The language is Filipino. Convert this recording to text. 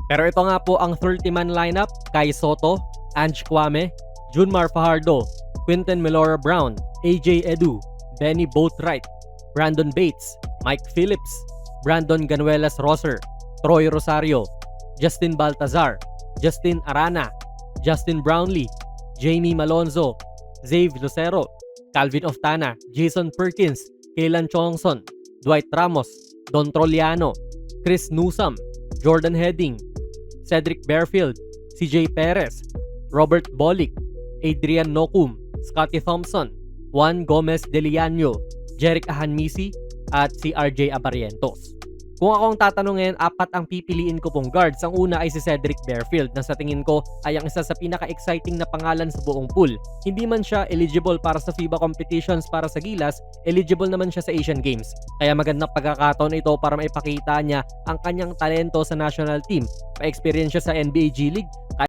Pero ito nga po ang 30-man lineup: Kai Soto, Ange Kwame, Junmar Fajardo, Quinton Melora Brown, AJ Edu, Benny Boatwright, Brandon Bates, Mike Phillips, Brandon Ganuelas Rosser, Troy Rosario, Justin Baltazar, Justin Arana, Justin Brownlee, Jamie Malonzo, Zave Lucero, Calvin Oftana, Jason Perkins, Kaylan Chongson, Dwight Ramos, Don Troliano, Chris Newsome, Jordan Heading, Cedric Bearfield, CJ Perez, Robert Bolick, Adrian Nocum, Scotty Thompson, Juan Gomez De Liano, Jeric Ahanmisi, at si RJ Abarientos. Kung akong tatanungin, apat ang pipiliin ko pong guards. Ang una ay si Cedric Bearfield na sa tingin ko ay ang isa sa pinaka-exciting na pangalan sa buong pool. Hindi man siya eligible para sa FIBA competitions para sa Gilas, eligible naman siya sa Asian Games. Kaya magandang pagkakataon ito para maipakita niya ang kanyang talento sa national team. Pa-experience siya sa NBA G League